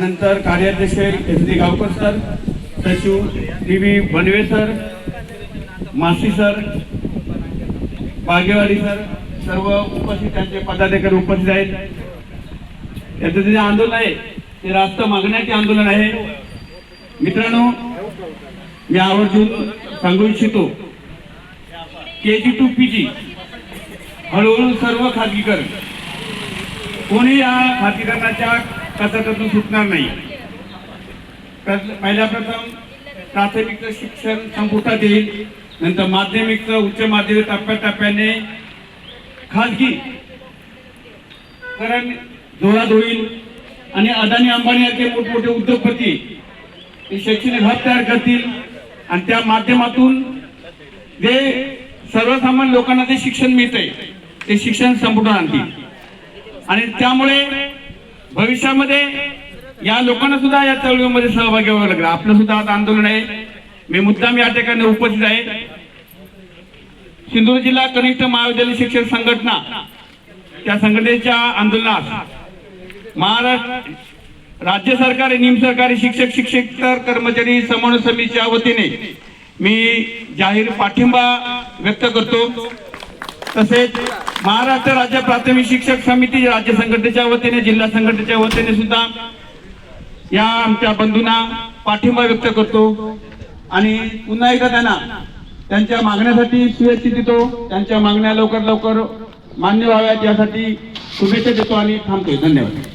नंतर कार्याध्यक्ष SD गावकर sir, सचिव DV बनवे सर, मासी सर, बागेवाडी सर, सर्व उपस्थित त्यांचे पदाधिकारी उपस्थित आहेत। याचं जे आंदोलन आहे ते रास्त मागण्याचे आंदोलन आहे। मित्रांनो, मी आवर्जून सांगू इच्छितो, KG to PG हळूहळू सर्व खाजगीकरण, कोणी या खाजगीकरणाच्या कचाट्यातून सुटणार नाही। पहिल्या प्रथम प्राथमिकचं शिक्षण संपुष्टात येईल, नंतर माध्यमिकचं, उच्च माध्यमिक टप्प्याटप्प्याने खाजगीकरण जोरात होईल आणि अदानी अंबानी याचे मोठमोठे उद्योगपती हे शैक्षणिक हब तयार करतील आणि त्या माध्यमातून जे सर्वसामान्य लोकांना जे शिक्षण मिळतंय ते शिक्षण संपुष्टात आणतील आणि त्यामुळे भविष्यामध्ये या लोकांना सुद्धा या चळवळीमध्ये सहभागी व्हावं लागेल। आपलं सुद्धा आज आंदोलन आहे, मी मुद्दाम या ठिकाणी उपस्थित आहे। सिंधुदुर्ग जिल्हा कनिष्ठ महाविद्यालय शिक्षक संघटना, त्या संघटनेच्या आंदोलनास महाराष्ट्र राज्य सरकारी निमसरकारी शिक्षक शिक्षकेतर कर्मचारी समन्वय समितीच्या वतीने मी जाहीर पाठिंबा व्यक्त करतो। तसेच महाराष्ट्र राज्य प्राथमिक शिक्षक समिती राज्य संघटनेच्या वतीने, जिल्हा संघटनेच्या वतीने सुद्धा या आमच्या बंधूंना पाठिंबा व्यक्त करतो आणि पुन्हा एकदा त्यांच्या मागण्यासाठी शुभेच्छा देतो। त्यांच्या मागण्या लवकर मान्य व्हाव्यात यासाठी शुभेच्छा देतो आणि थांबतोय। धन्यवाद।